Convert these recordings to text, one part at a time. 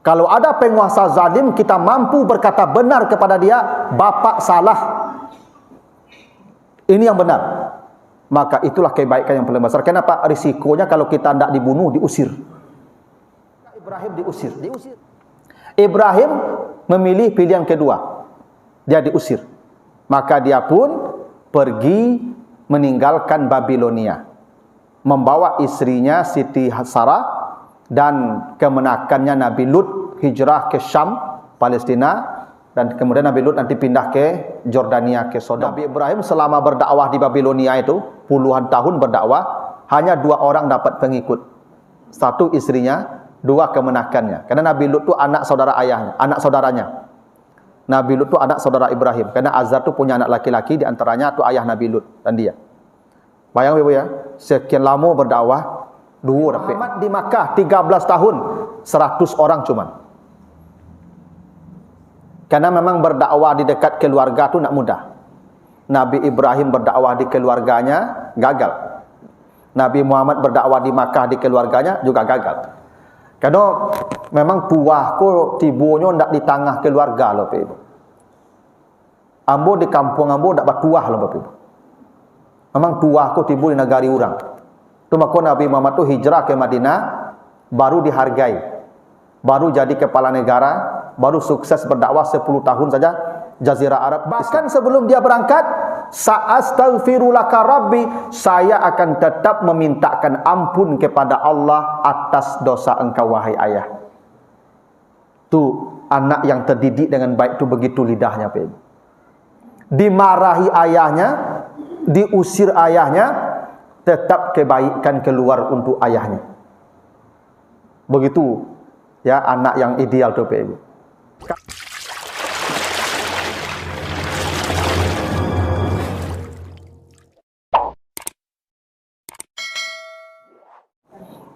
Kalau ada penguasa zalim, kita mampu berkata benar kepada dia, bapak salah, ini yang benar. Maka itulah kebaikan yang paling besar. Kenapa? Risikonya kalau kita tidak dibunuh, diusir. Ibrahim diusir. Ibrahim memilih pilihan kedua, dia diusir. Maka dia pun pergi meninggalkan Babilonia, membawa istrinya Siti Sarah dan kemenakannya Nabi Lut hijrah ke Syam, Palestina, dan kemudian Nabi Lut nanti pindah ke Jordania, ke Sodom. Nabi Ibrahim selama berdakwah di Babilonia itu puluhan tahun berdakwah, hanya 2 orang dapat pengikut. 1 istrinya, 2 kemenakannya. Karena Nabi Lut itu anak saudara ayahnya, anak saudaranya. Nabi Lut itu anak saudara Ibrahim. Karena Azar itu punya anak laki-laki, di antaranya itu ayah Nabi Lut dan dia. Bayang Ibu ya, sekian lama berdakwah, 2 Muhammad di Makkah 13 tahun, 100 orang cuman. Karena memang berdakwah di dekat keluarga itu tidak mudah. Nabi Ibrahim berdakwah di keluarganya gagal. Nabi Muhammad berdakwah di Makkah di keluarganya juga gagal. Karena memang tuah ko tibunya ndak di tengah keluarga loh, Ibu. Ambo di kampung ambo ndak batuah loh, Ibu. Memang tuah ko tibu di negari orang. Tu maka Nabi Muhammad tu hijrah ke Madinah, baru dihargai, baru jadi kepala negara, baru sukses berdakwah 10 tahun saja Jazirah Arab. Bahkan sebelum dia berangkat, sa'astaghfirulaka rabbi, saya akan tetap memintakan ampun kepada Allah atas dosa engkau wahai ayah. Tu anak yang terdidik dengan baik tu begitu lidahnya, Pak. Dimarahi ayahnya, diusir ayahnya, tetap kebaikan keluar untuk ayahnya. Begitu ya anak yang ideal tu, Pak Ibu.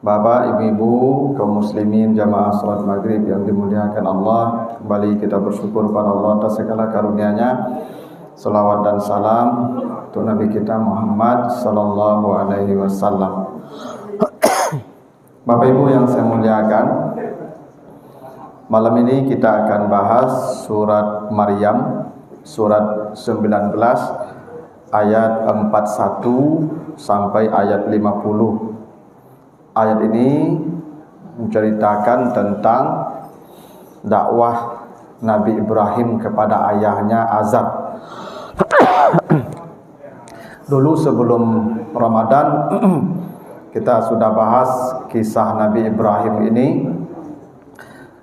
Bapak, Ibu-ibu, kaum muslimin jamaah salat maghrib yang dimuliakan Allah, kembali kita bersyukur pada Allah atas segala karunia-Nya. Salawat dan salam untuk Nabi kita Muhammad sallallahu alaihi wasallam. Bapak Ibu yang saya muliakan, malam ini kita akan bahas surat Maryam, surat 19 ayat 41 sampai ayat 50. Ayat ini menceritakan tentang dakwah Nabi Ibrahim kepada ayahnya Azar. Dulu sebelum Ramadan kita sudah bahas kisah Nabi Ibrahim ini,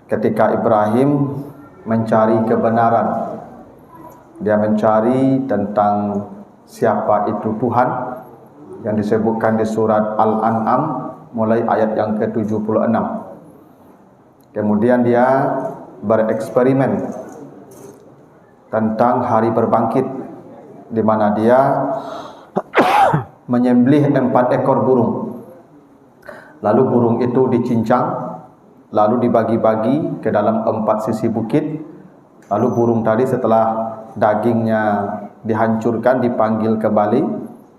ketika Ibrahim mencari kebenaran. Dia mencari tentang siapa itu Tuhan yang disebutkan di surat Al-An'am mulai ayat yang ke-76. Kemudian dia bereksperimen tentang hari berbangkit, di mana dia menyembelih 4 ekor burung. Lalu burung itu dicincang, lalu dibagi-bagi ke dalam 4 sisi bukit. Lalu burung tadi setelah dagingnya dihancurkan dipanggil kembali,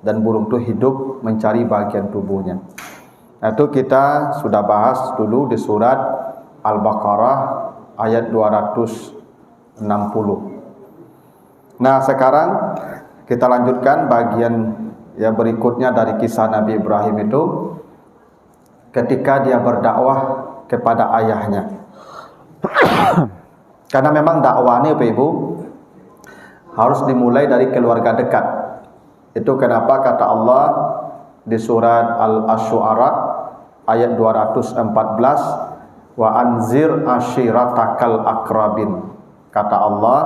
dan burung itu hidup mencari bagian tubuhnya. Itu kita sudah bahas dulu di surat Al-Baqarah ayat 260. Nah, sekarang kita lanjutkan bagian yang berikutnya dari kisah Nabi Ibrahim itu, ketika dia berdakwah kepada ayahnya. Karena memang dakwah ini, Bapak Ibu, harus dimulai dari keluarga dekat. Itu kenapa kata Allah di surat Al-Asy'ara ayat 214, wa anzir ashiratakal akrabin. Kata Allah,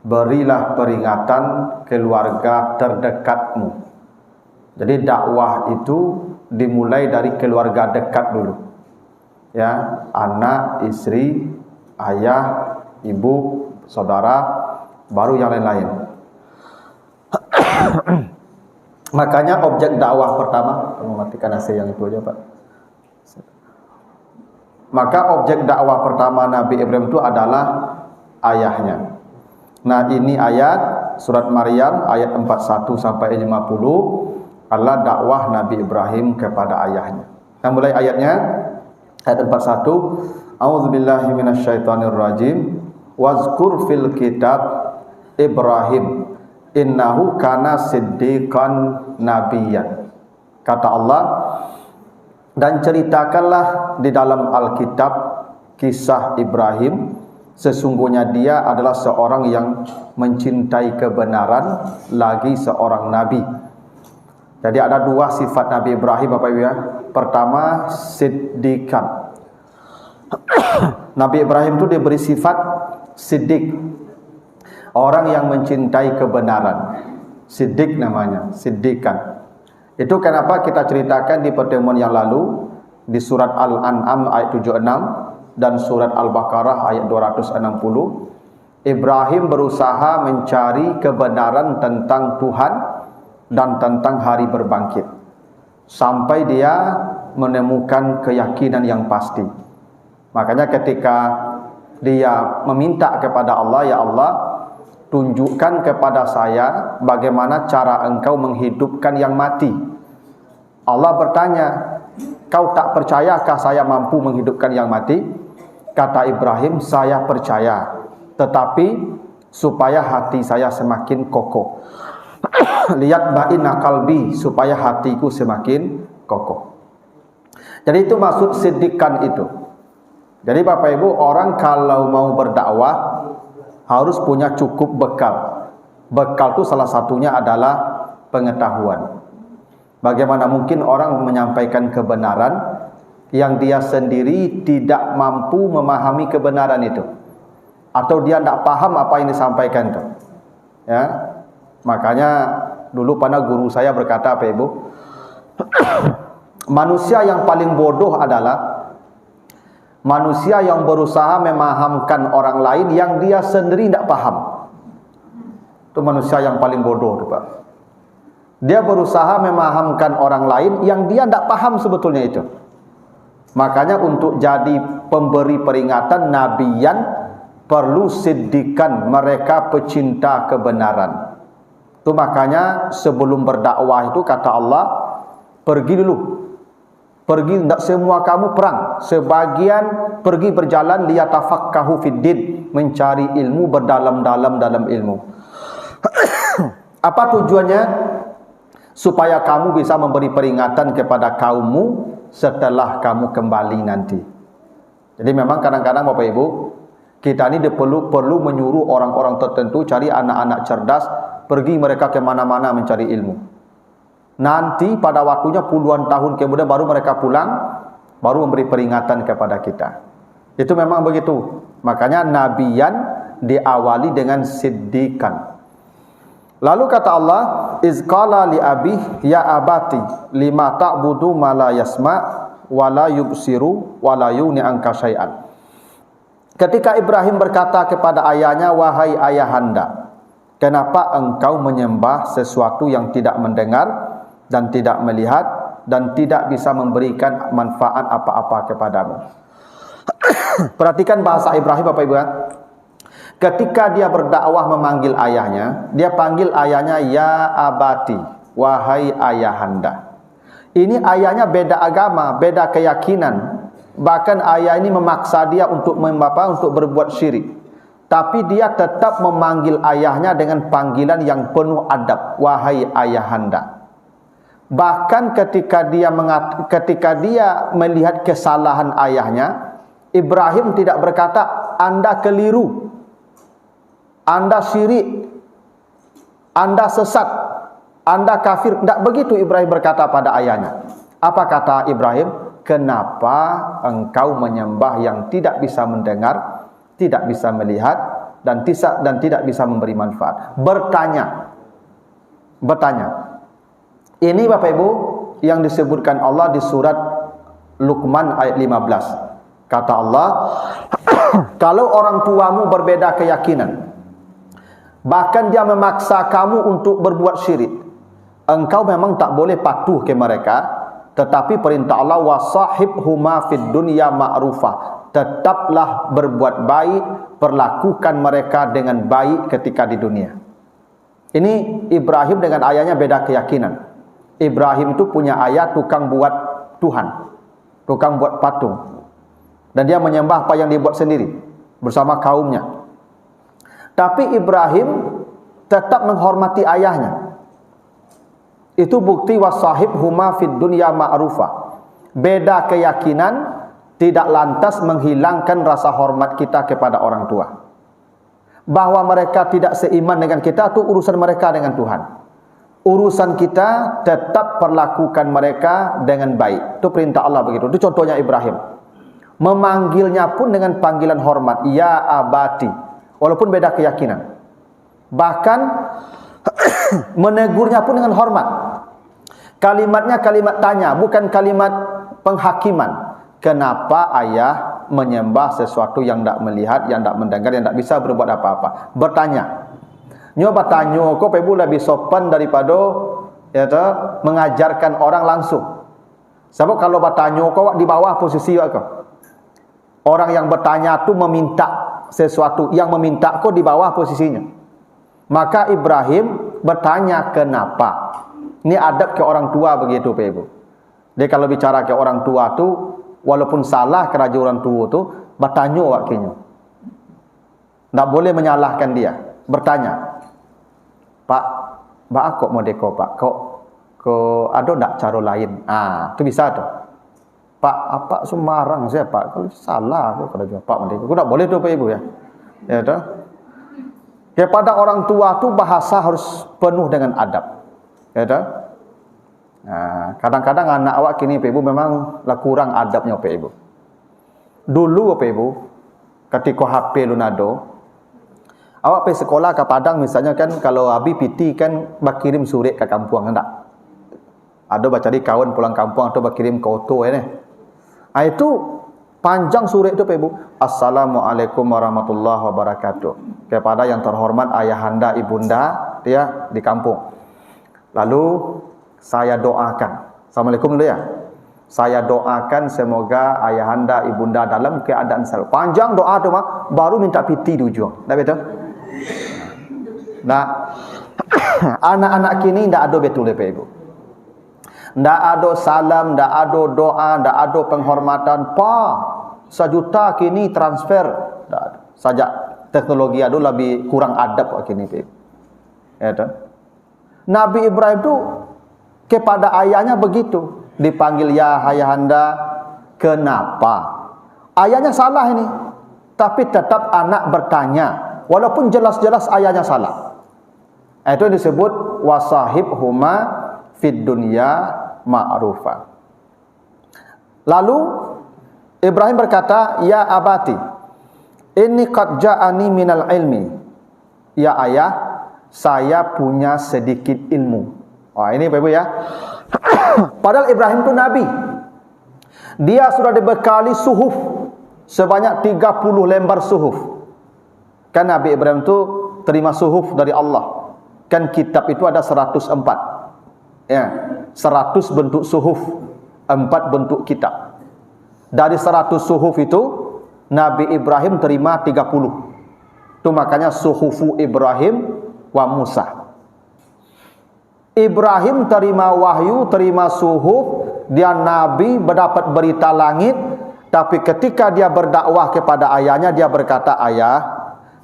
berilah peringatan keluarga terdekatmu. Jadi dakwah itu dimulai dari keluarga dekat dulu. Ya, anak, istri, ayah, ibu, saudara, baru yang lain-lain. Makanya objek dakwah pertama, mematikan AC yang itu aja, Pak. Maka objek dakwah pertama Nabi Ibrahim itu adalah ayahnya. Nah, ini ayat surat Maryam ayat 41 sampai 50 adalah dakwah Nabi Ibrahim kepada ayahnya. Nah, mulai ayatnya ayat 41, A'udzubillahi minasyaitonirrajim. Wazkur fil kitab Ibrahim innahu kana siddiqan nabiyyan. Kata Allah, dan ceritakanlah di dalam Alkitab kisah Ibrahim, sesungguhnya dia adalah seorang yang mencintai kebenaran, lagi seorang nabi. Jadi ada dua sifat Nabi Ibrahim Bapak Ibu ya. Pertama, siddiqan. Nabi Ibrahim itu diberi sifat siddiq, orang yang mencintai kebenaran. Siddiq namanya, siddiqan. Itu kenapa kita ceritakan di pertemuan yang lalu di surat Al-An'am ayat 76 dan surat Al-Baqarah ayat 260. Ibrahim berusaha mencari kebenaran tentang Tuhan dan tentang hari berbangkit sampai dia menemukan keyakinan yang pasti. Makanya ketika dia meminta kepada Allah, ya Allah, tunjukkan kepada saya bagaimana cara engkau menghidupkan yang mati. Allah bertanya, kau tak percayakah saya mampu menghidupkan yang mati? Kata Ibrahim, saya percaya, tetapi supaya hati saya semakin kokoh. Lihat ba'ina qalbi, supaya hatiku semakin kokoh. Jadi itu maksud siddiqan itu. Jadi Bapak Ibu, orang kalau mau berdakwah harus punya cukup bekal. Bekal itu salah satunya adalah pengetahuan. Bagaimana mungkin orang menyampaikan kebenaran yang dia sendiri tidak mampu memahami kebenaran itu, atau dia tidak paham apa yang disampaikan itu. Ya, makanya dulu pada guru saya berkata, Bapak Ibu, manusia yang paling bodoh adalah manusia yang berusaha memahamkan orang lain yang dia sendiri tidak paham. Itu manusia yang paling bodoh, Pak. Dia berusaha memahamkan orang lain yang dia tidak paham sebetulnya itu. Makanya untuk jadi pemberi peringatan, nabiyan, perlu siddiqan, mereka pecinta kebenaran. Itu makanya sebelum berdakwah itu kata Allah, pergi dulu. Pergi, tidak semua kamu perang, sebagian pergi berjalan liyatafaqahu fiddin, mencari ilmu, berdalam-dalam dalam ilmu. Apa tujuannya? Supaya kamu bisa memberi peringatan kepada kaummu setelah kamu kembali nanti. Jadi memang kadang-kadang Bapak Ibu, kita ini perlu menyuruh orang-orang tertentu cari anak-anak cerdas, pergi mereka ke mana-mana mencari ilmu. Nanti pada waktunya puluhan tahun kemudian baru mereka pulang, baru memberi peringatan kepada kita. Itu memang begitu. Makanya nabiyan diawali dengan siddiqan. Lalu kata Allah, izqala li abih ya abati lima ta'budu ma la yasma wa la yubsiru wa la yughni anka syai'an. Ketika Ibrahim berkata kepada ayahnya, wahai ayahanda, kenapa engkau menyembah sesuatu yang tidak mendengar dan tidak melihat dan tidak bisa memberikan manfaat apa-apa kepadamu? Perhatikan bahasa Ibrahim Bapak Ibu. Ketika dia berdakwah memanggil ayahnya, dia panggil ayahnya ya abati, wahai ayahanda. Ini ayahnya beda agama, beda keyakinan. Bahkan ayah ini memaksa dia untuk berbuat syirik. Tapi dia tetap memanggil ayahnya dengan panggilan yang penuh adab, wahai ayahanda. Bahkan ketika dia melihat kesalahan ayahnya, Ibrahim tidak berkata, Anda keliru, Anda syirik, Anda sesat, Anda kafir. Tidak begitu Ibrahim berkata pada ayahnya. Apa kata Ibrahim? Kenapa engkau menyembah yang tidak bisa mendengar, tidak bisa melihat, dan tidak bisa memberi manfaat? Bertanya. Ini Bapak Ibu yang disebutkan Allah di surat Luqman ayat 15. Kata Allah, kalau orang tuamu berbeda keyakinan, bahkan dia memaksa kamu untuk berbuat syirik, engkau memang tak boleh patuh ke mereka, tetapi perintah Allah, wasahibhuma fid dunya ma'rufah, tetaplah berbuat baik, perlakukan mereka dengan baik ketika di dunia. Ini Ibrahim dengan ayahnya beda keyakinan. Ibrahim itu punya ayah tukang buat Tuhan, tukang buat patung. dan dia menyembah apa yang dibuat sendiri bersama kaumnya. Tapi Ibrahim tetap menghormati ayahnya. Itu bukti wasahib huma fid dunya ma'rufa. Beda keyakinan tidak lantas menghilangkan rasa hormat kita kepada orang tua. Bahwa mereka tidak seiman dengan kita itu urusan mereka dengan Tuhan. Urusan kita tetap perlakukan mereka dengan baik. Itu perintah Allah begitu. Itu contohnya Ibrahim. Memanggilnya pun dengan panggilan hormat, ya abati, walaupun beda keyakinan. Bahkan menegurnya pun dengan hormat. Kalimatnya kalimat tanya, bukan kalimat penghakiman. Kenapa ayah menyembah sesuatu yang tidak melihat, yang tidak mendengar, yang tidak bisa berbuat apa-apa? Bertanya. Nyoba tanya, kau pebu lebih sopan daripada mengajarkan orang langsung. Sebab kalau bertanya, kau di bawah posisi kau. Orang yang bertanya tu meminta sesuatu, yang meminta kau di bawah posisinya. Maka Ibrahim bertanya kenapa. Ini adab ke orang tua begitu, pebu. Dia kalau bicara ke orang tua tu, walaupun salah kerja orang tua tu, bertanya waktunya. Tak boleh menyalahkan dia. Bertanya, Pak, aku mau deko Pak, kok ada tak cara lain? Tu bisa tu. Pak, apa Semarang saya Pak? Kalau salah aku kerja Pak mau deko. Aku tak boleh tu Pak Ibu ya. Ya tu. Kepada orang tua tu bahasa harus penuh dengan adab. Ya tu. Kadang-kadang anak awak kini Pak Ibu memang lah kurang adabnya Pak Ibu. Dulu Pak Ibu, ketika HP lunado, awak pergi sekolah ke Padang misalnya kan, kalau abi piti kan berkirim surat ke kampung kan tak? Ada baca di kawan pulang kampung atau berkirim ke auto ini. Itu panjang surat itu Pak Ibu. Assalamualaikum warahmatullahi wabarakatuh. Kepada yang terhormat ayahanda ibunda dia di kampung. Lalu saya doakan. Assalamualaikum dulu ya. Saya doakan semoga ayahanda ibunda dalam keadaan selamat. Panjang doa tu mah, baru minta piti di ujung. Tak betul? Nah, anak-anak kini tidak ada betul Pak Ibu. Tidak ada salam, tidak ada doa, tidak ada penghormatan. Sejuta kini transfer. Sajak teknologi itu lebih kurang adab kini Pak Ibu. Ya, Nabi Ibrahim itu kepada ayahnya begitu. Dipanggil ya ayahanda. Kenapa? Ayahnya salah ini. Tapi tetap anak bertanya. Walaupun jelas-jelas ayahnya salah. Itu disebut wasahib huma fid dunya ma'rufa. Lalu Ibrahim berkata, ya abati, inni qad ja'ani minal ilmi. Ya ayah, saya punya sedikit ilmu. Wah, ini Bapak Ibu ya. Padahal Ibrahim itu nabi. Dia sudah dibekali suhuf sebanyak 30 lembar suhuf. Kan Nabi Ibrahim itu terima suhuf dari Allah. Kan kitab itu ada 104. Ya, 100 bentuk suhuf, 4 bentuk kitab. Dari 100 suhuf itu Nabi Ibrahim terima 30. Itu makanya suhufu Ibrahim wa Musa. Ibrahim terima wahyu, terima suhuf, dia nabi, mendapat berita langit, tapi ketika dia berdakwah kepada ayahnya, dia berkata, ayah,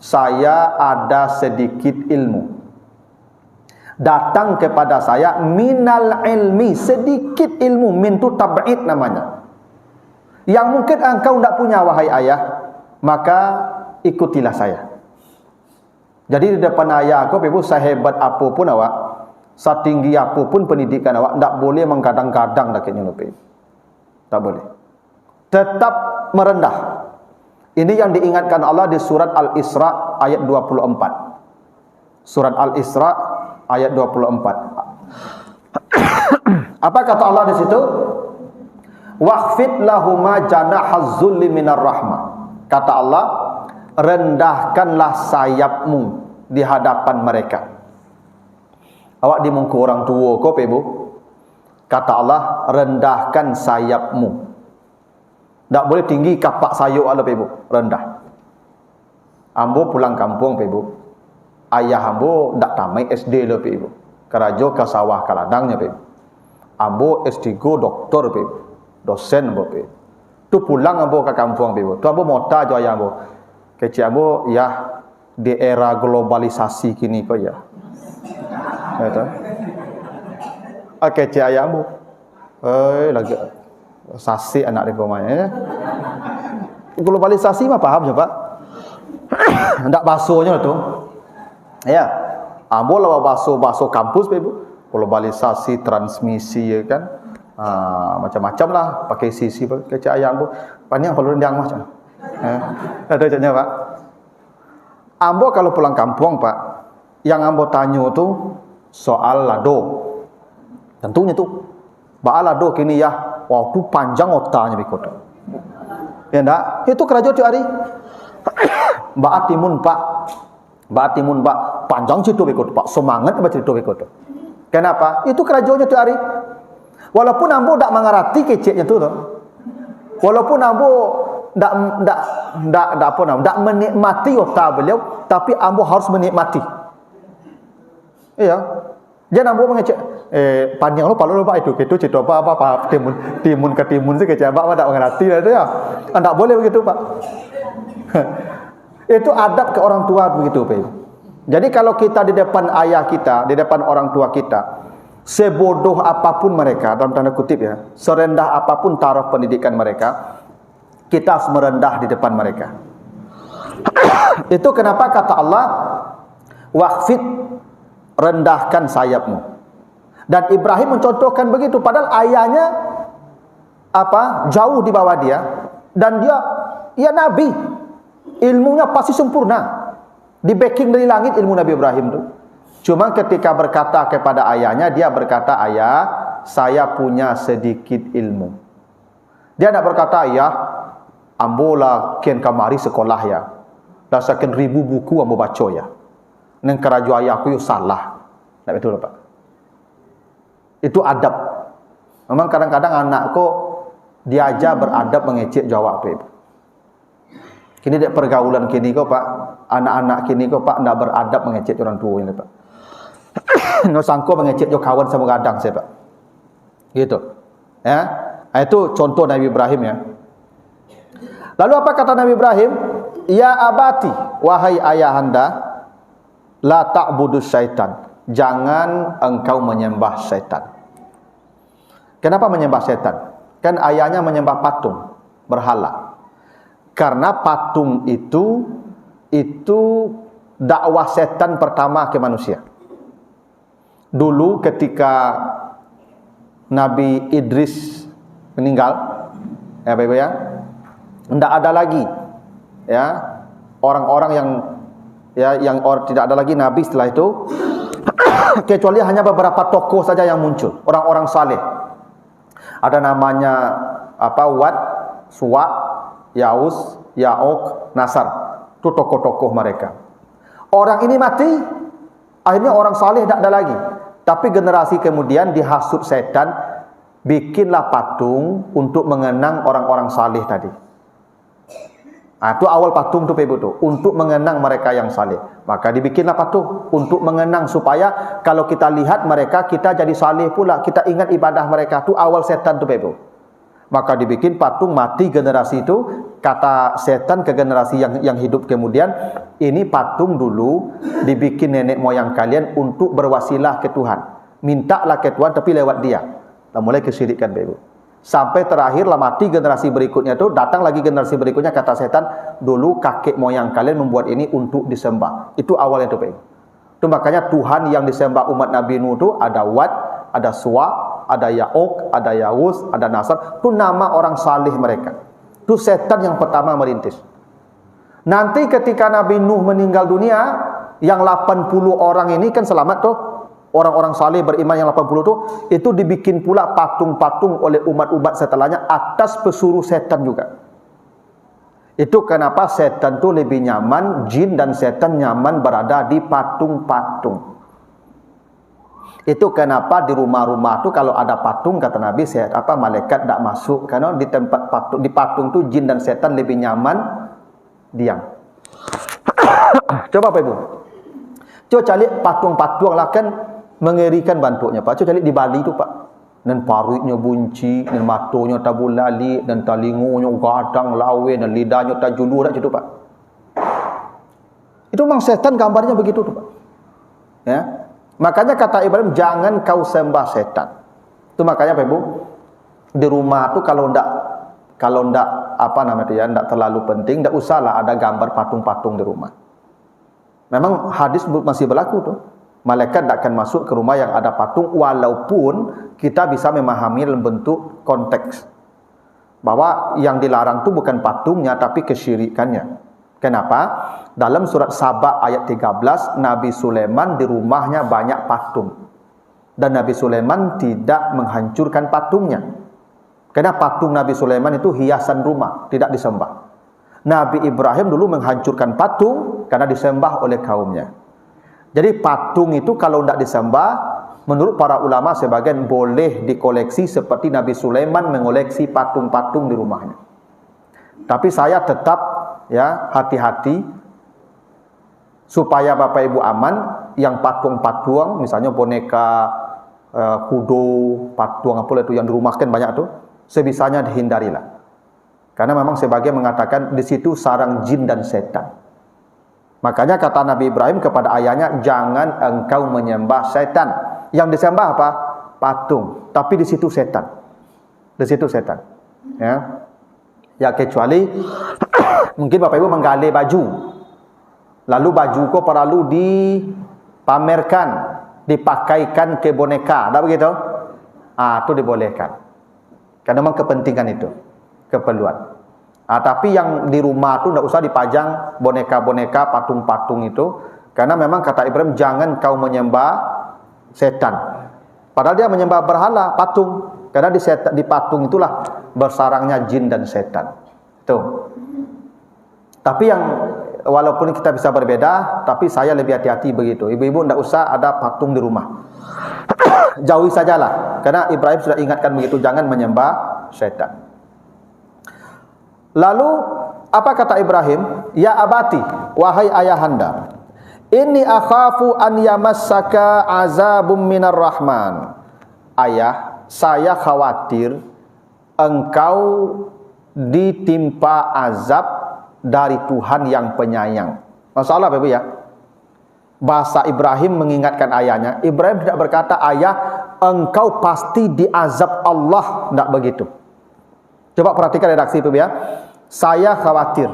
saya ada sedikit ilmu. Datang kepada saya minal ilmi, sedikit ilmu, min tu tab'id namanya. Yang mungkin engkau tidak punya wahai ayah, maka ikutilah saya. Jadi di depan ayah aku, ibu, saya hebat apapun awak, setinggi apapun pendidikan awak, tidak boleh menggadang-gadang dakitnya lebih. Tak boleh. Tetap merendah. Ini yang diingatkan Allah di surat Al-Isra ayat 24. Surat Al-Isra ayat 24. Apa kata Allah di situ? Waqfid lahuma janahaz zulli minar rahmah. Kata Allah, rendahkanlah sayapmu di hadapan mereka. Awak dimungku orang tua kau Ibu. Kata Allah, rendahkan sayapmu. Tak boleh tinggi kapak sayuk ala Ibu, rendah. Ambo pulang kampung Ibu. Ayah ambo tak tamai SD lah Ibu. Kerajo ke sawah ke ladangnya Ibu. Ambo S3 doktor Ibu. Dosen Ibu. Tu pulang ambo ke kampung Ibu. Tu ambo mota jo ayah ambo. Kecik ambo ya di era globalisasi kini kok ya. Kata. Kecik ayah ambo. Lagi sasi anak dia pemainnya. Globalisasi mah paham je Pak. Ndak basuhnya tu. Ya. Ambo lawa basuh kampus Ibu. Globalisasi, transmisi ya kan. Macam-macam lah pakai sisi kecik ayam tu panjang perlu rendang macam ada caknya Pak. Ambo kalau pulang kampung Pak, yang ambo tanya tu soal lado, tentunya tu baal lado kini ya waktu panjang otanya bikot ya ndak itu kerajaan tu hari baat timun Pak panjang situ bikot Pak, semangat baca situ bikot. Kenapa? Itu kerajaannya tu hari. Walaupun ambo tak mengerti keciknya tu, walaupun ambo tak menikmati otak beliau, tapi ambo harus menikmati. Iya, jangan ambo mengecek. Panjang lu palu lupa itu cerita apa timun ke timun sih kecik abak tak mengerti lah itu ya. Tak boleh begitu Pak. Itu adab ke orang tua begitu Pak. Jadi kalau kita di depan ayah kita, di depan orang tua kita, sebodoh apapun mereka, dalam tanda kutip ya, serendah apapun taraf pendidikan mereka, kita harus merendah di depan mereka. Itu kenapa kata Allah, waqfid, rendahkan sayapmu. Dan Ibrahim mencontohkan begitu, padahal ayahnya jauh di bawah dia, dan dia ya nabi, ilmunya pasti sempurna, di backing dari langit ilmu Nabi Ibrahim itu. Cuma ketika berkata kepada ayahnya, dia berkata, ayah, saya punya sedikit ilmu. Dia tidak berkata, ayah, ambola kian kamari sekolah ya, dah sekian ribu buku ambo baca ya, neng kerajaan ayahku yuk salah. Tak betul Pak. Itu adab. Memang kadang-kadang anakku diajar beradab mengecek jawab Ibu. Kini dek pergaulan kini kok Pak, anak-anak kini kok Pak ndak beradab mengecek orang tua ini Pak. No sangko mengecek jo kawan sama gadang saya Pak. Gitu. Ya. Itu contoh Nabi Ibrahim ya. Lalu apa kata Nabi Ibrahim? Ya abati, wahai ayahanda, la ta'budus syaitan. Jangan engkau menyembah syaitan. Kenapa menyembah syaitan? Kan ayahnya menyembah patung, berhala. Karena patung itu dakwah setan pertama ke manusia. Dulu ketika Nabi Idris meninggal, ya Bapak ya, tidak ada lagi ya orang-orang yang tidak ada lagi nabi setelah itu, kecuali hanya beberapa tokoh saja yang muncul, orang-orang saleh. Ada namanya Wad, Suwa, Yaus, Ya'uq, Nasar. Itu tokoh-tokoh mereka. Orang ini mati, akhirnya orang saleh tidak ada lagi. Tapi generasi kemudian dihasut setan, bikinlah patung untuk mengenang orang-orang saleh tadi. Itu awal patung tu Ibu tu, untuk mengenang mereka yang saleh. Maka dibikinlah patung untuk mengenang, supaya kalau kita lihat mereka, kita jadi saleh pula, kita ingat ibadah mereka. Tu awal setan tu Ibu. Maka dibikin patung, mati generasi itu, kata setan ke generasi yang hidup kemudian, ini patung dulu dibikin nenek moyang kalian untuk berwasilah ke Tuhan. Mintalah ke Tuhan tapi lewat dia. Nah, mulai kesyirikan Ibu. Sampai terakhirlah mati generasi berikutnya itu, datang lagi generasi berikutnya, kata setan, dulu kakek moyang kalian membuat ini untuk disembah. Itu awalnya itu Pak. Itu makanya Tuhan yang disembah umat Nabi Nuh itu ada Wad, ada Suwa, ada Ya'uq, ada Yaus, ada Nasar. Itu nama orang saleh mereka. Itu setan yang pertama merintis. Nanti ketika Nabi Nuh meninggal dunia, yang 80 orang ini kan selamat tuh. Orang-orang saleh beriman yang 80 itu dibikin pula patung-patung oleh umat-umat setelahnya atas pesuruh setan juga. Itu kenapa setan itu lebih nyaman, jin dan setan nyaman berada di patung-patung. Itu kenapa di rumah-rumah itu kalau ada patung, kata Nabi, malaikat tidak masuk, karena di tempat patung, di patung itu jin dan setan lebih nyaman diam. Coba Pak Ibu, coba cari patung-patung lah, kan mengerikan bentuknya Pak. Coba cari di Bali itu Pak, dan paruitnya bunci, dan matanya tabulali, dan talingunya gadang lawe, dan lidahnya tajulu dak situ Pak. Itu memang setan gambarnya begitu tuh Pak. Ya. Makanya kata Ibrahim, jangan kau sembah setan. Itu makanya Pak Ibu, di rumah tuh kalau ndak apa namanya ya, ndak terlalu penting, ndak usahlah ada gambar patung-patung di rumah. Memang hadis masih berlaku tuh. Malaikat tak akan masuk ke rumah yang ada patung, walaupun kita bisa memahami dalam bentuk konteks bahwa yang dilarang itu bukan patungnya tapi kesyirikannya. Kenapa? Dalam surat Saba ayat 13, Nabi Sulaiman di rumahnya banyak patung, dan Nabi Sulaiman tidak menghancurkan patungnya, karena patung Nabi Sulaiman itu hiasan rumah, tidak disembah. Nabi Ibrahim dulu menghancurkan patung karena disembah oleh kaumnya. Jadi patung itu kalau tidak disembah, menurut para ulama sebagian boleh dikoleksi seperti Nabi Sulaiman mengoleksi patung-patung di rumahnya. Tapi saya tetap ya hati-hati supaya Bapak Ibu aman, yang patung-patung misalnya boneka kudo, patung apa itu yang dirumahkan banyak tuh, sebisanya dihindarilah. Karena memang sebagian mengatakan di situ sarang jin dan setan. Makanya kata Nabi Ibrahim kepada ayahnya, jangan engkau menyembah setan. Yang disembah apa? Patung. Tapi di situ setan. Di situ setan. Ya. Ya kecuali mungkin Bapak Ibu menggali baju. Lalu baju kau perlu dipamerkan, dipakaikan ke boneka. Tak begitu? Itu dibolehkan. Karena memang kepentingan itu, keperluan. Tapi yang di rumah tu tidak usah dipajang boneka-boneka, patung-patung itu, karena memang kata Ibrahim, jangan kau menyembah setan. Padahal dia menyembah berhala, patung, karena di patung itulah bersarangnya jin dan setan. Tuh. Tapi yang walaupun kita bisa berbeda, tapi saya lebih hati-hati begitu. Ibu-ibu tidak usah ada patung di rumah. Jauhi sajalah, karena Ibrahim sudah ingatkan begitu, jangan menyembah setan. Lalu apa kata Ibrahim? Ya abati, wahai ayahanda, inni akhafu an yamassaka azabum minar rahman. Ayah, saya khawatir engkau ditimpa azab dari Tuhan yang penyayang. Masalah Bapak ya. Bahasa Ibrahim mengingatkan ayahnya. Ibrahim tidak berkata, ayah, engkau pasti diazab Allah. Tidak begitu. Coba perhatikan redaksi Bapak ya. Saya khawatir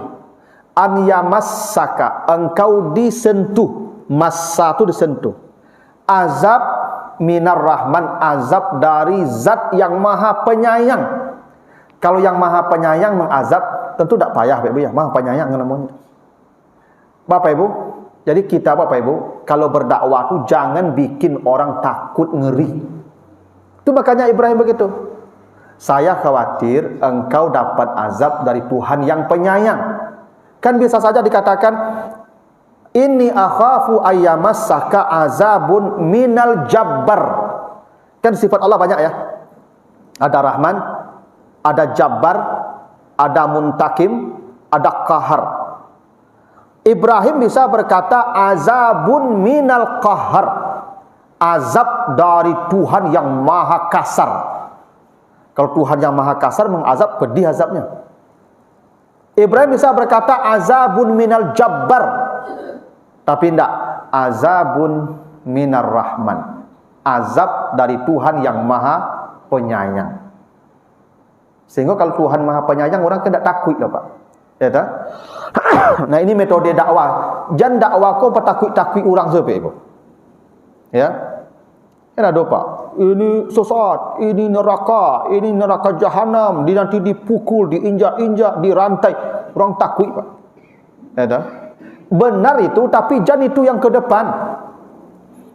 an yamassaka, engkau disentuh, massa itu disentuh, azab minar rahman, azab dari zat yang maha penyayang. Kalau yang maha penyayang mengazab, tentu tidak payah Bapak Ibu ya, maha penyayang namanya. Bapak Ibu, jadi kita Bapak Ibu kalau berdakwah itu jangan bikin orang takut, ngeri. Itu makanya Ibrahim begitu. Saya khawatir engkau dapat azab dari Tuhan yang penyayang. Kan bisa saja dikatakan, inni akhafu ayyamassaka azabun minal jabbar. Kan sifat Allah banyak ya. Ada Rahman, ada Jabbar, ada Muntakim, ada Qahar. Ibrahim bisa berkata azabun minal qahar, azab dari Tuhan yang maha kasar. Kalau Tuhan yang maha kasar mengazab, pedih azabnya. Ibrahim bisa berkata azabun minal jabbar, tapi tidak, azabun minar rahman, azab dari Tuhan yang maha penyayang. Sehingga kalau Tuhan maha penyayang, orang tidak takut lah Pak. Ya tak? Nah ini metode dakwah. Jangan dakwah kau takut-takut orang seperti itu. Ya, kan ada Pak. Ini sesat, ini neraka jahanam, nanti dipukul, diinjak-injak, dirantai. Orang takut Pak. Ya tak? Benar itu, tapi jangan itu yang ke depan.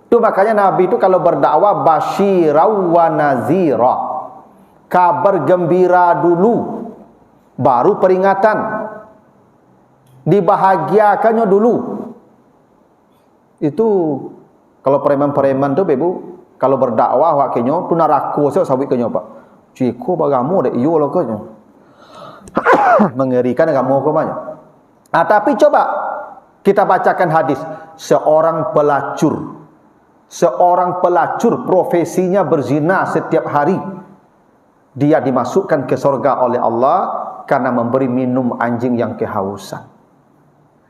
Itu makanya Nabi itu kalau berdakwah basyirau wa nazira. Kabar gembira dulu, baru peringatan. Dibahagiakannya dulu. Itu kalau preman-preman tu Ibu, kalau berdakwah wakinya tu neraka saya sabit kenyo Pak. Ciko bagamu dek iyo lah kenyo. Mengerikan kamu ke banyak. Tapi coba kita bacakan hadis, seorang pelacur, seorang pelacur profesinya berzina setiap hari, dia dimasukkan ke surga oleh Allah karena memberi minum anjing yang kehausan.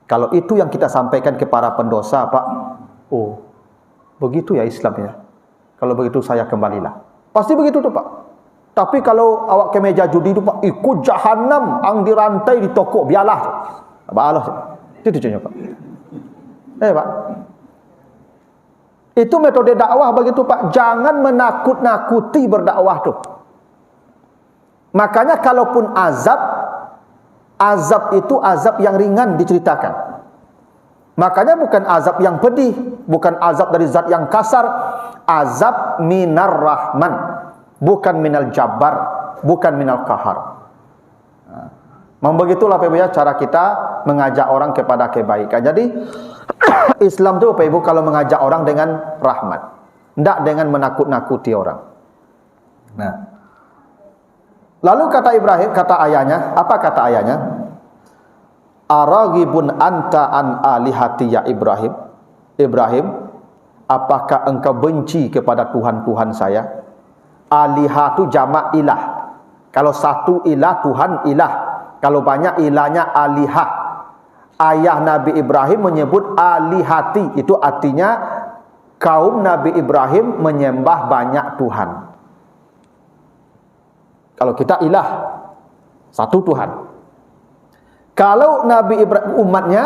Kalau itu yang kita sampaikan ke para pendosa, Pak, oh, begitu ya Islam ya. Kalau begitu saya kembalilah. Pasti begitu tuh, Pak. Tapi kalau awak ke meja judi itu, Pak, ikut jahanam, ang dirantai di toko, biarlah. Balah. Itu contohnya, Pak. Pak. Itu metode dakwah begitu, Pak. Jangan menakut-nakuti berdakwah tuh. Makanya kalaupun azab itu azab yang ringan diceritakan. Makanya bukan azab yang pedih, bukan azab dari zat yang kasar, azab minar rahman, bukan minal jabbar, bukan minal kahar. Begitulah Bapak Ibu ya, cara kita mengajak orang kepada kebaikan. Jadi Islam itu Bapak Ibu kalau mengajak orang dengan rahmat, tidak dengan menakut-nakuti orang. Nah, lalu kata Ibrahim, kata ayahnya, apa kata ayahnya? Araghibun anta an alihati ya Ibrahim. Ibrahim, apakah engkau benci kepada Tuhan-Tuhan saya? Alihah itu jamak ilah. Kalau satu ilah, Tuhan ilah. Kalau banyak ilahnya alihah. Ayah Nabi Ibrahim menyebut alihati. Itu artinya kaum Nabi Ibrahim menyembah banyak Tuhan. Kalau kita ilah, satu Tuhan. Kalau Nabi Ibrahim umatnya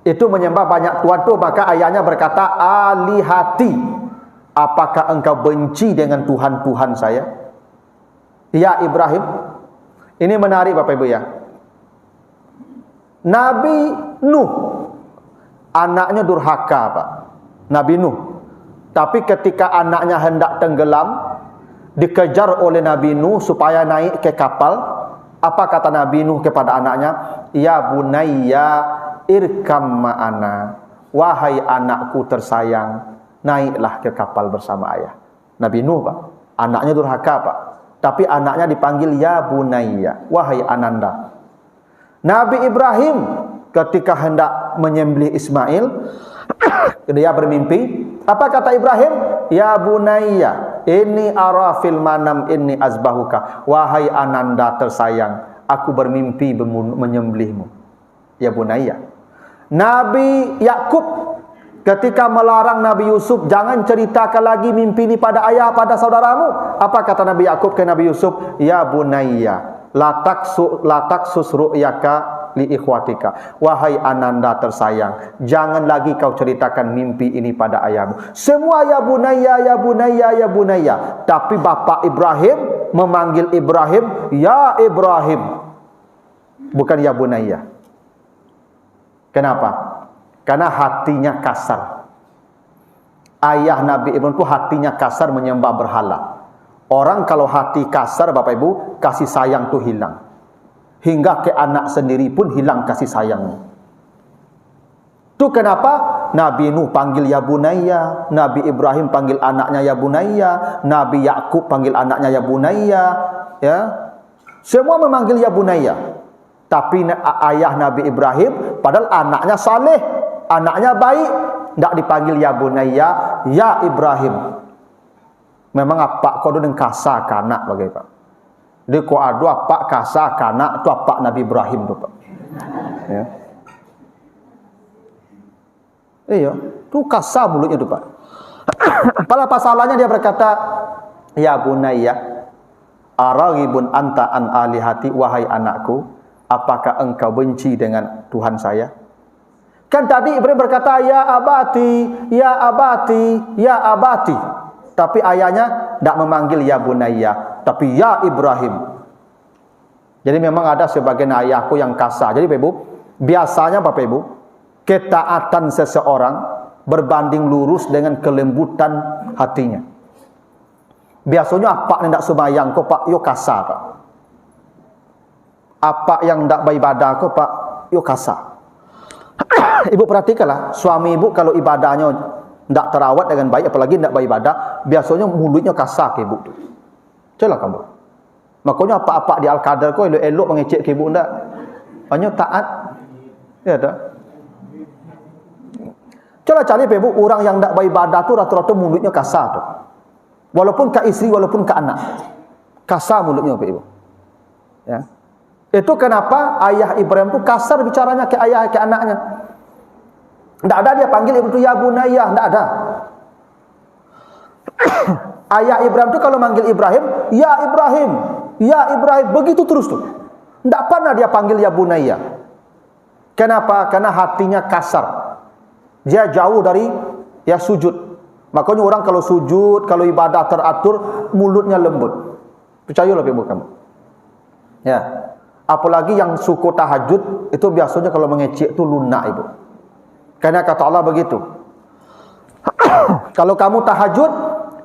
itu menyembah banyak Tuhan tu, maka ayahnya berkata alihati. Apakah engkau benci dengan Tuhan-Tuhan saya? Ya Ibrahim. Ini menarik Bapak Ibu ya. Nabi Nuh anaknya durhaka, Pak. Nabi Nuh. Tapi ketika anaknya hendak tenggelam, dikejar oleh Nabi Nuh supaya naik ke kapal, apa kata Nabi Nuh kepada anaknya? Ya bunayya irkam ma'ana. Wahai anakku tersayang, naiklah ke kapal bersama ayah. Nabi Nuh, Pak. Anaknya durhaka, Pak. Tapi anaknya dipanggil ya bunayya, wahai ananda. Nabi Ibrahim ketika hendak menyembelih Ismail, dia bermimpi. Apa kata Ibrahim? Ya bunayya, inni ara fil manam inni azbahuka. Wahai ananda tersayang, aku bermimpi menyembelihmu. Ya bunayya. Nabi Yakub ketika melarang Nabi Yusuf, jangan ceritakan lagi mimpi ini pada ayah, pada saudaramu. Apa kata Nabi Yakub ke Nabi Yusuf? Ya bunayya, la taksus ru'yaka li ikhwatika. Wahai ananda tersayang, jangan lagi kau ceritakan mimpi ini pada ayahmu. Semua ya bunayya, ya bunayya, ya bunayya. Tapi bapak Ibrahim memanggil Ibrahim, ya Ibrahim. Bukan ya bunayya. Kenapa? Karena hatinya kasar. Ayah Nabi Ibrahim itu hatinya kasar menyembah berhala. Orang kalau hati kasar Bapak Ibu, kasih sayang itu hilang. Hingga ke anak sendiri pun hilang kasih sayangnya. Itu kenapa Nabi Nuh panggil ya bunayya, Nabi Ibrahim panggil anaknya ya bunayya, Nabi Yakub panggil anaknya ya bunayya, ya. Semua memanggil ya bunayya. Tapi ayah Nabi Ibrahim padahal anaknya saleh, anaknya baik, tidak dipanggil ya bunayya, ya Ibrahim. Memang apa kau dengan kasar kanak bagi Pak. Dia kau ada apa kasar kanak tu apa Nabi Ibrahim tu Pak. Ya. Iya, tu kasar mulutnya tu Pak. Pada pasalannya dia berkata, ya bunayya, araghibun anta an alihati, wahai anakku, apakah engkau benci dengan Tuhan saya? Kan tadi Ibrahim berkata ya abati, ya abati, ya abati. Tapi ayahnya tidak memanggil ya bunayya, tapi ya Ibrahim. Jadi memang ada sebagian ayahku yang kasar. Jadi Bapak Ibu, biasanya Bapak Ibu, ketaatan seseorang berbanding lurus dengan kelembutan hatinya. Biasanya apa yang tidak sembahyang kau Pak, yo kasar Pak. Apa yang tidak beribadah kau Pak, yo kasar. Ibu perhatikanlah, suami ibu kalau ibadahnya tidak terawat dengan baik, apalagi tidak beribadah, biasanya mulutnya kasar ke ibu tu. Celah kamu. Makanya apa-apa di Al-Qadar kau elok-elok mengecek ke ibu tidak. Hanya taat. Ya tak? Coba cari Ibu, orang yang tak beribadah tu rata-rata mulutnya kasar tu. Walaupun ke isteri, walaupun ke anak. Kasar mulutnya Ibu. Ya. Itu kenapa ayah Ibrahim tu kasar bicaranya ke ayah ke anaknya. Tak ada dia panggil Ibu tu ya bunayya, tak ada. Ayah Ibrahim tu kalau manggil Ibrahim, ya Ibrahim, ya Ibrahim, begitu terus tu. Tak pernah dia panggil ya bunayya. Kenapa? Karena hatinya kasar. Dia jauh dari ya sujud. Makanya orang kalau sujud, kalau ibadah teratur, mulutnya lembut. Percayalah Ibu kamu. Ya. Apalagi yang suku tahajud, itu biasanya kalau mengecek itu lunak Ibu. Karena kata Allah begitu. Kalau kamu tahajud,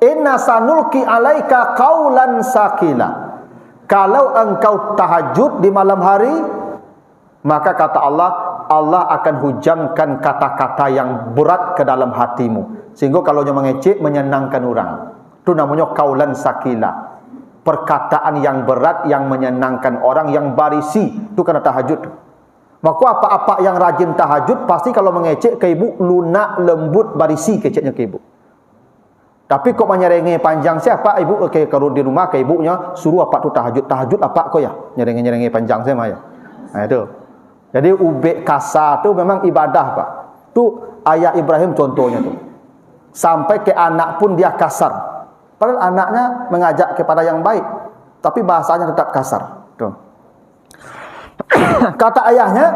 inna sanulki alaika qaulan sakila. Kalau engkau tahajud di malam hari, maka kata Allah, Allah akan hujamkan kata-kata yang berat ke dalam hatimu. Sehingga kalau dia mengecek, menyenangkan orang. Itu namanya qaulan sakila. Perkataan yang berat, yang menyenangkan orang, yang barisi. Itu kena tahajud. Maka apa-apa yang rajin tahajud, pasti kalau mengecek ke ibu, lunak, lembut, barisi keceknya ke ibu. Tapi kok menyerengi panjang siapa ibu? Okay, kalau di rumah ke ibunya, suruh apa tu tahajud. Tahajud apa kok ya? Nyerengi panjang saya ya. Nah itu. Jadi ubek kasar tu memang ibadah Pak. Tu ayah Ibrahim contohnya tu. Sampai ke anak pun dia kasar. Padahal anaknya mengajak kepada yang baik, tapi bahasanya tetap kasar. Tuh. Kata ayahnya,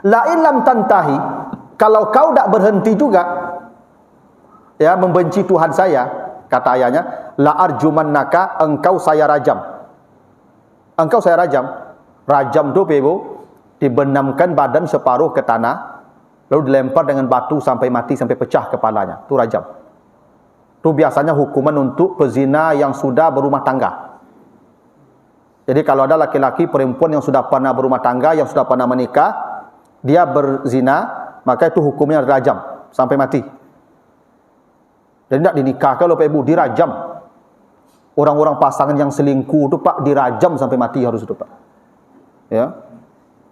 la illam tantahi, kalau kau tak berhenti juga ya membenci Tuhan saya, kata ayahnya, la arjumannaka, engkau saya rajam. Engkau saya rajam. Rajam tu Ibu, dibenamkan badan separuh ke tanah, lalu dilempar dengan batu sampai mati, sampai pecah kepalanya. Tu rajam. Tu biasanya hukuman untuk pezina yang sudah berumah tangga. Jadi kalau ada laki-laki, perempuan yang sudah pernah berumah tangga, yang sudah pernah menikah, dia berzina, maka itu hukumnya dirajam sampai mati. Jadi tidak dinikahkan oleh Ibu, dirajam. Orang-orang pasangan yang selingkuh itu Pak, dirajam sampai mati harus itu Pak. Ya.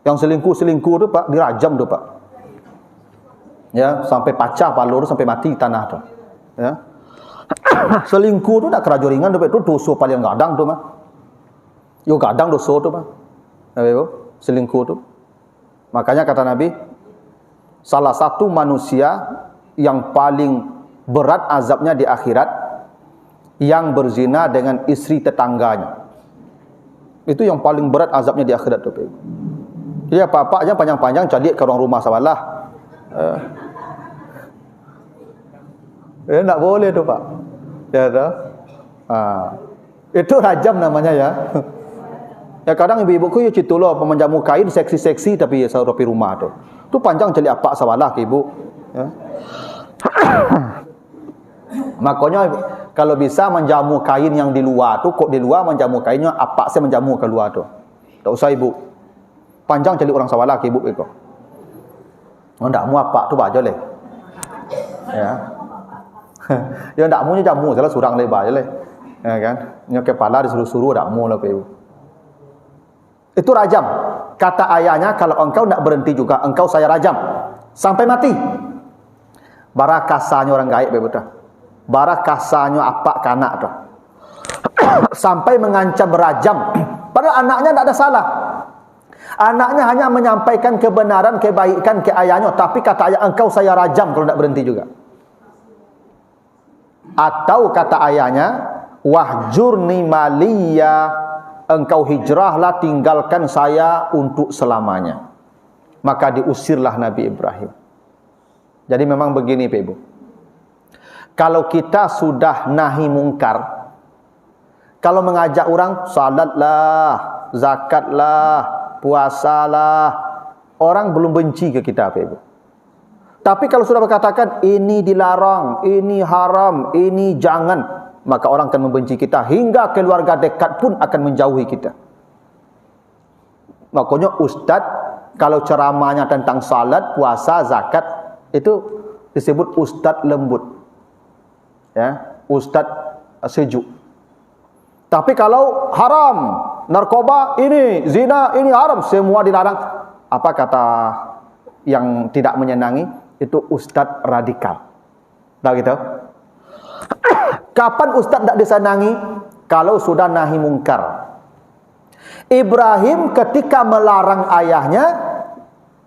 Yang selingkuh itu Pak, dirajam itu Pak. Ya, sampai pacah palur, sampai mati di tanah itu. Ya. Selingkuh itu tak kerajo ringan itu dosa paling gadang tu mah. Yo gadang dosa tu mah. Ibu, selingkuh tu. Makanya kata Nabi, salah satu manusia yang paling berat azabnya di akhirat yang berzina dengan istri tetangganya. Itu yang paling berat azabnya di akhirat tu. Jadi apa-apa aja panjang-panjang cari ke orang rumah sawalah. Tak boleh tu Pak. Ya dah. Itu rajam namanya ya. Ya kadang ibu-ibuku ya citulah pemenjamu kain seksi-seksi tapi ya saudara rumah tu. Tu panjang cari apa sawalah ke ibu. Ya. Makanya kalau bisa menjamu kain yang di luar tu, kok di luar menjamu kainnya apa saya menjamu ke luar tu. Tak usah ibu. Panjang cari orang sawalah ke ibu itu. Oh ndak mu apa tu baca leh. Ya. Ya ndak mu jamu salah surang lebar je leh. Ya kan? Nya kepala disuruh-suruh ndak mu lah ibu. Itu rajam. Kata ayahnya, kalau engkau tidak berhenti juga, engkau saya rajam sampai mati. Barakasanya orang gaib betul. Barakasanya apa kanak tu. Sampai mengancam berajam. Padahal anaknya tidak ada salah. Anaknya hanya menyampaikan kebenaran, kebaikan ke ayahnya, tapi kata ayah, engkau saya rajam kalau tidak berhenti juga. Atau kata ayahnya, wahjurni maliyya, engkau hijrahlah, tinggalkan saya untuk selamanya. Maka diusirlah Nabi Ibrahim. Jadi memang begini Pak Ibu. Kalau kita sudah nahi mungkar, kalau mengajak orang salatlah, zakatlah, puasalah, orang belum benci ke kita Pak Ibu. Tapi kalau sudah berkatakan ini dilarang, ini haram, ini jangan, maka orang akan membenci kita, hingga keluarga dekat pun akan menjauhi kita. Makanya ustaz kalau ceramahnya tentang salat, puasa, zakat, itu disebut ustaz lembut. Ya, ustaz sejuk. Tapi kalau haram, narkoba ini, zina ini haram, semua dilarang. Apa kata yang tidak menyenangi? itu ustaz radikal. Tahu gitu? Kapan ustaz tak disenangi? Kalau sudah nahi mungkar. Ibrahim ketika melarang ayahnya,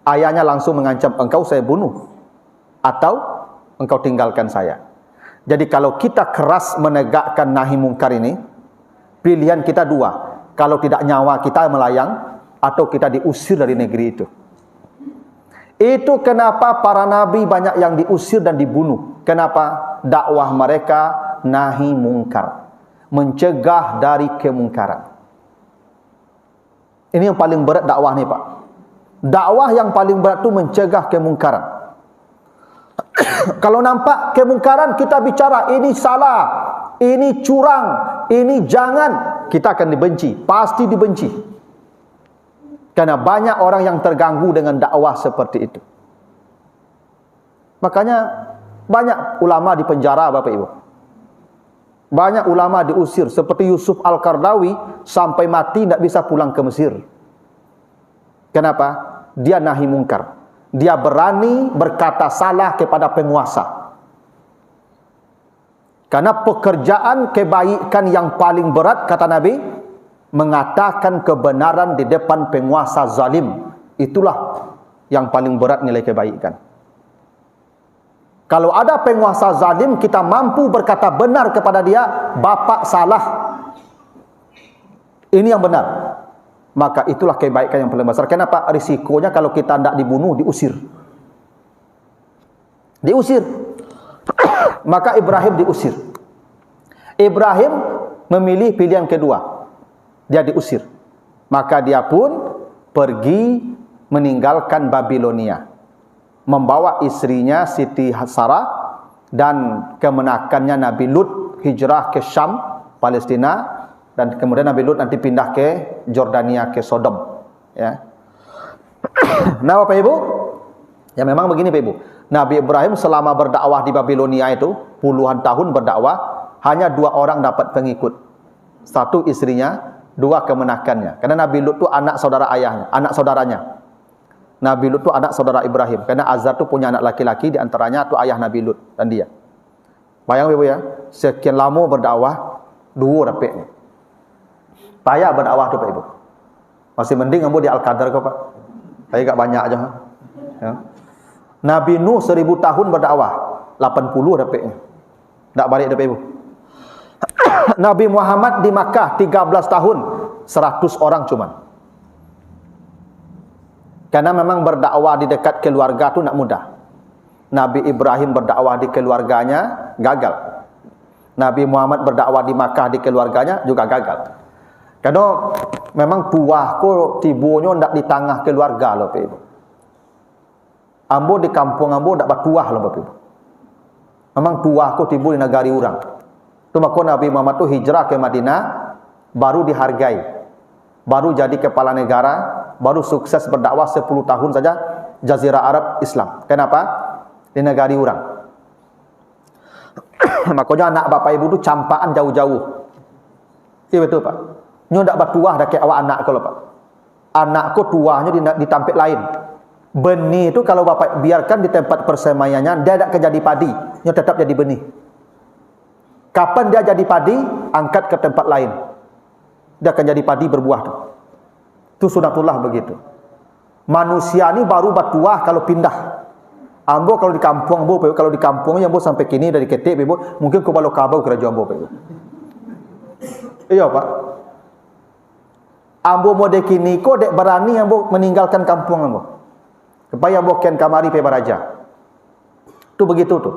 ayahnya langsung mengancam, engkau saya bunuh atau engkau tinggalkan saya. Jadi kalau kita keras menegakkan nahi mungkar ini, pilihan kita dua. Kalau tidak, nyawa kita melayang atau kita diusir dari negeri itu. Itu kenapa para nabi banyak yang diusir dan dibunuh. Kenapa? Dakwah mereka nahi mungkar, mencegah dari kemungkaran. Ini yang paling berat dakwah ni, Pak. Dakwah yang paling berat tu mencegah kemungkaran. Kalau nampak kemungkaran, kita bicara ini salah, ini curang, ini jangan, kita akan dibenci, pasti dibenci. Karena banyak orang yang terganggu dengan dakwah seperti itu. Makanya banyak ulama di penjara, Bapak Ibu. Banyak ulama diusir, seperti Yusuf Al-Qardawi sampai mati tidak bisa pulang ke Mesir. Kenapa? Dia nahi mungkar. Dia berani berkata salah kepada penguasa. Karena pekerjaan kebaikan yang paling berat, kata Nabi, mengatakan kebenaran di depan penguasa zalim. Itulah yang paling berat nilai kebaikan. Kalau ada penguasa zalim, kita mampu berkata benar kepada dia, bapak salah, ini yang benar, maka itulah kebaikan yang paling besar. Kenapa? Risikonya kalau kita tidak dibunuh, diusir. Diusir. Maka Ibrahim diusir. Ibrahim memilih pilihan kedua, dia diusir. Maka dia pun pergi meninggalkan Babilonia, membawa istrinya Siti Sarah dan kemenakannya Nabi Lut hijrah ke Syam, Palestina, dan kemudian Nabi Lut nanti pindah ke Jordania, ke Sodom, ya. Nah, Bapak Ibu, ya memang begini Bapak Ibu. Nabi Ibrahim selama berdakwah di Babilonia itu puluhan tahun berdakwah, hanya 2 orang dapat pengikut. 1 istrinya, 2 kemenakannya. Karena Nabi Lut itu anak saudara ayahnya, anak saudaranya. Nabi Lut itu anak saudara Ibrahim. Karena Azar itu punya anak laki-laki, di antaranya itu ayah Nabi Lut dan dia. Bayang Ibu ya, sekian lama berdakwah, 2 dapatnya. Payah berdakwah tu Pak Ibu. Masih mending ambo di Al-Qadar kau Pak. Saya enggak banyak aja. Ya. Nabi Nuh 1000 tahun berdakwah, 80 dapatnya. Tak balik Pak Ibu. Nabi Muhammad di Makkah 13 tahun, 100 orang cuman. Karena memang berdakwah di dekat keluarga tu nak mudah. Nabi Ibrahim berdakwah di keluarganya gagal. Nabi Muhammad berdakwah di Makkah di keluarganya juga gagal. Karena memang tuah ko tibunya ndak di tengah keluarga loh Pak Ibu. Ambo di kampung ambo ndak bertuah loh Pak Ibu. Memang tuah ko tibu di negari orang. Tu maka Nabi Muhammad tu hijrah ke Madinah, baru dihargai. Baru jadi kepala negara, baru sukses berdakwah 10 tahun saja Jazirah Arab Islam. Kenapa? Di negari orang. Makanya anak bapak ibu tu campaan jauh-jauh. Iya betul Pak. Nyo ndak bertuah dah ke awak anak kalau Pak. Anakku tuahnya di tampik lain. Benih itu kalau bapak biarkan di tempat persemaiannya, dia tak jadi padi, nyo tetap jadi benih. Kapan dia jadi padi, angkat ke tempat lain. Dia akan jadi padi berbuah tu. Itu sunatullah begitu. Manusia ni baru bertuah kalau pindah. Ambo kalau di kampung ambo, kalau di kampungnya ambo sampai kini dari ketik ambo, mungkin ko balo kabau kerajaan ambo. Iya Pak. Ambo mode kini ko dek berani ambo meninggalkan kampung ambo. Supaya ambo ken kamari pe baraja. Tu begitu tu.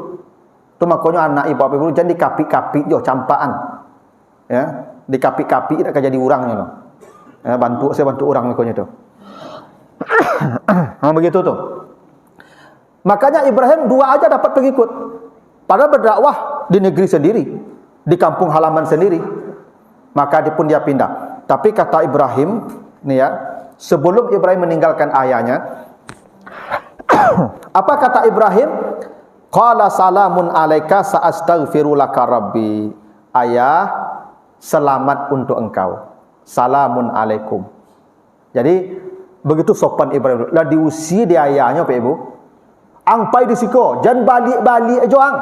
Tu makanya anak ibu bapak ibu jangan dikapi-kapi jo campaan. Ya. Di kapi-kapi tak jadi orangnya loh. Ya, saya bantu orang makanya tu. Nah, begitu tu. Makanya Ibrahim 2 aja dapat pengikut. Padahal berdakwah di negeri sendiri, di kampung halaman sendiri. Maka dia pindah. Tapi kata Ibrahim, nih ya, sebelum Ibrahim meninggalkan ayahnya, apa kata Ibrahim? Qala salamun alaika sa'astaghfiru laka rabbi. Ayah, selamat untuk engkau. Salamun alaikum. Jadi begitu sopan Ibrahim. Lah diusi di ayahnya Pak Ibu. Angpai di siko, jangan balik-balik joang.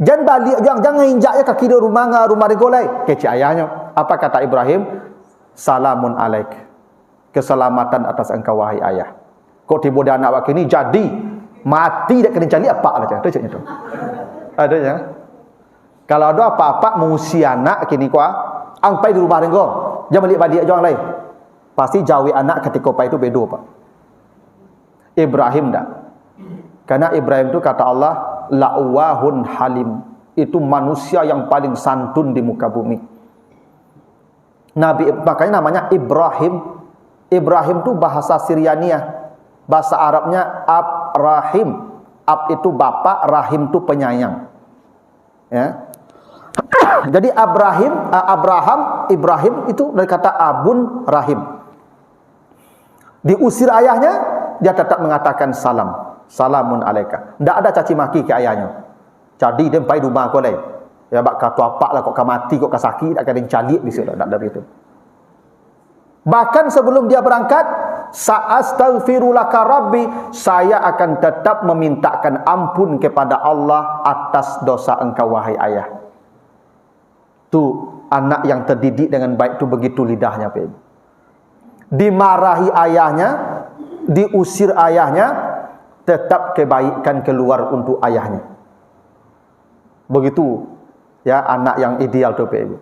Jangan balik joang, jangan injak ya kaki di rumah digolai. Kecik ayahnya. Apa kata Ibrahim? Salamun alaik. Keselamatan atas engkau wahai ayah. Kok tiba dia anak wakil ni jadi mati dak kena cari apa lah macam tu. Ada ya. Kalau ada apa-apa mengusi anak kini kuah, angpai di rumah ringgo. Jangan balik-balik joang lain. Pasti jauhi anak ketika pai itu bedo pak. Ibrahim dah. Karena Ibrahim itu kata Allah, la'wahun halim. Itu manusia yang paling santun di muka bumi. Nabi, makanya namanya Ibrahim. Ibrahim itu bahasa Syriania. Bahasa Arabnya Ab-Rahim. Ab itu bapa, Rahim itu penyayang. Ya. Jadi Ibrahim itu dari kata Abun Rahim. Diusir ayahnya, dia tetap mengatakan salam. Salamun alaika. Tidak ada caci maki ke ayahnya. Jadi dia pergi rumah kau lain. Ya bak kata apa lah kau mati kau sakit tak ada yang calik di situ tak dari itu. Bahkan sebelum dia berangkat, sa'astaghfirulaka rabbi, saya akan tetap memintakan ampun kepada Allah atas dosa engkau wahai ayah. Tu anak yang terdidik dengan baik tu begitu lidahnya Pak. Dimarahi ayahnya, diusir ayahnya, tetap kebaikan keluar untuk ayahnya. Begitu ya anak yang ideal tu Pak.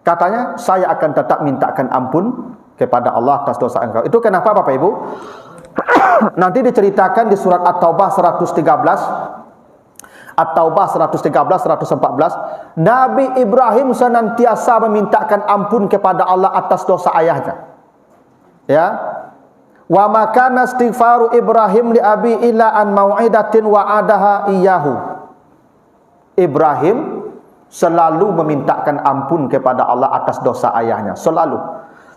Katanya saya akan tetap mintakan ampun kepada Allah atas dosa engkau. Itu kenapa Bapak Ibu? Nanti diceritakan di surat At-Taubah 113. At-Taubah 113, 114. Nabi Ibrahim senantiasa memintakan ampun kepada Allah atas dosa ayahnya. Ya. Wa makana istighfaru Ibrahim li abi illa an mau'idatin wa'adaha iyyahu. Ibrahim selalu memintakan ampun kepada Allah atas dosa ayahnya, selalu.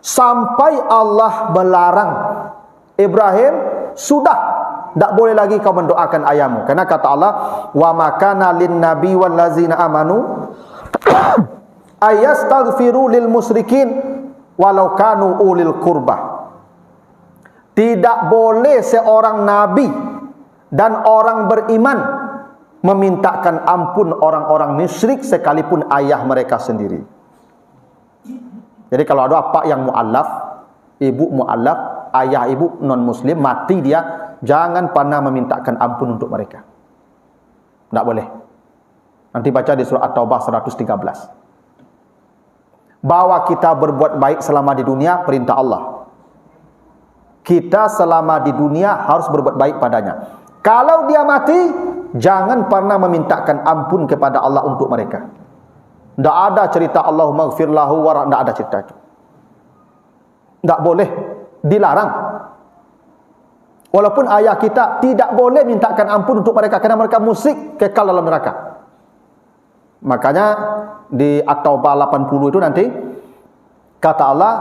Sampai Allah melarang Ibrahim, sudah tak boleh lagi kau mendoakan ayahmu. Karena kata Allah, wa makana lin nabi wal ladzina amanu ayastaghfiru lil musyrikin walau kanu ulil qurbah. Tidak boleh seorang nabi dan orang beriman memintakan ampun orang-orang musyrik sekalipun ayah mereka sendiri. Jadi kalau ada apa yang mu'allaf, ibu mu'allaf, ayah ibu non-muslim, mati dia, jangan pernah memintakan ampun untuk mereka. Tak boleh. Nanti baca di surah At-Taubah 113. Bahwa kita berbuat baik selama di dunia, perintah Allah. Kita selama di dunia harus berbuat baik padanya. Kalau dia mati, jangan pernah memintakan ampun kepada Allah untuk mereka. Tak ada cerita Allahumma gfir lahu warah, tak ada cerita itu. Tak boleh, dilarang. Walaupun ayah kita tidak boleh mintakan ampun untuk mereka kerana mereka musyrik, kekal dalam neraka. Makanya di At-Taubah 80 itu nanti kata Allah,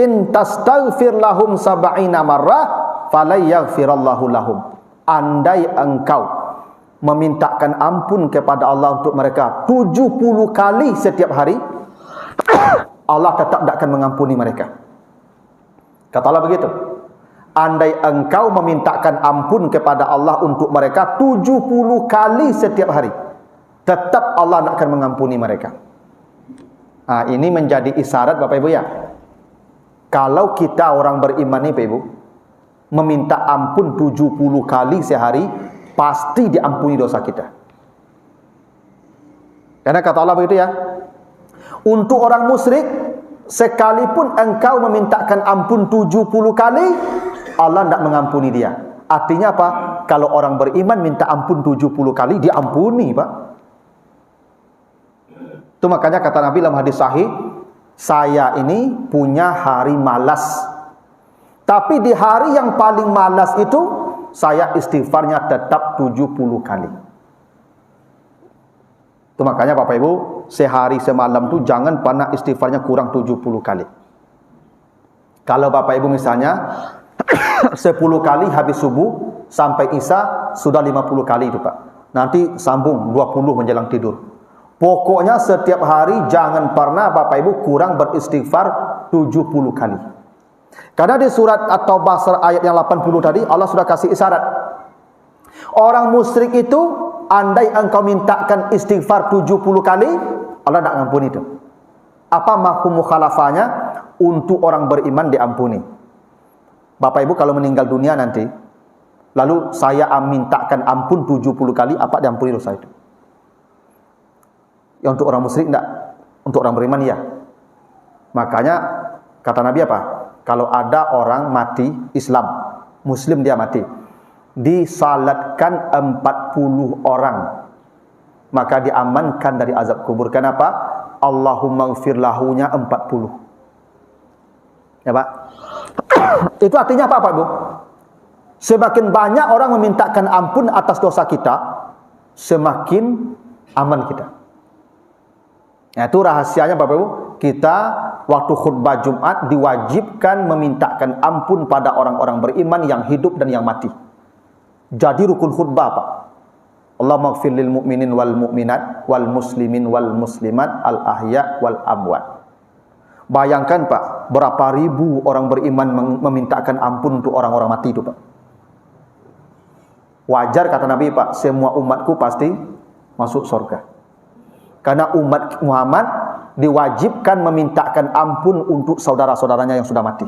in tastaghfir lahum sab'ina marrah falay yaghfirallahu lahum. Andai engkau memintakan ampun kepada Allah untuk mereka 70 kali setiap hari, Allah tetap tak akan mengampuni mereka. Kata Allah begitu. Andai engkau memintakan ampun kepada Allah untuk mereka 70 kali setiap hari, tetap Allah tak akan mengampuni mereka. Ini menjadi isyarat Bapak Ibu ya. Kalau kita orang beriman ni Bapak Ibu, meminta ampun 70 kali sehari, pasti diampuni dosa kita. Karena kata Allah begitu ya. Untuk orang musyrik, sekalipun engkau memintakan ampun 70 kali, Allah tidak mengampuni dia. Artinya apa? Kalau orang beriman minta ampun 70 kali, diampuni Pak. Itu makanya kata Nabi dalam hadis sahih, saya ini punya hari malas. Tapi di hari yang paling malas itu, saya istighfarnya tetap 70 kali. Itu makanya Bapak Ibu, sehari semalam tu jangan pernah istighfarnya kurang 70 kali. Kalau Bapak Ibu misalnya 10 kali habis subuh sampai isya sudah 50 kali itu Pak. Nanti sambung 20 menjelang tidur. Pokoknya setiap hari jangan pernah Bapak Ibu kurang beristighfar 70 kali. Karena di surat At-Taubah ayat yang 80 tadi Allah sudah kasih isyarat. Orang musyrik itu, andai engkau mintakan istighfar 70 kali, Allah tak ngampuni itu. Apa mafhum mukhalafahnya? Untuk orang beriman diampuni. Bapak Ibu kalau meninggal dunia nanti, lalu saya mintakan ampun 70 kali, apa diampuni dosa itu? Ya untuk orang musyrik enggak, untuk orang beriman ya. Makanya kata Nabi apa? Kalau ada orang mati Islam, Muslim dia mati, disalatkan 40 orang, maka diamankan dari azab kubur. Kenapa? Allahumma gfir lahunya 40. Ya Pak. Itu artinya apa Pak Ibu? Semakin banyak orang memintakan ampun atas dosa kita, semakin aman kita. Nah, itu rahasianya Bapak Ibu. Kita waktu khutbah Jumat diwajibkan memintakan ampun pada orang-orang beriman yang hidup dan yang mati. Jadi rukun khutbah Pak. Allahumma gfir lil mu'minin wal mu'minat wal muslimin wal muslimat al ahya wal amwat. Bayangkan Pak, berapa ribu orang beriman memintakan ampun untuk orang-orang mati itu Pak. Wajar kata Nabi Pak, semua umatku pasti masuk surga. Karena umat Muhammad diwajibkan memintakan ampun untuk saudara-saudaranya yang sudah mati.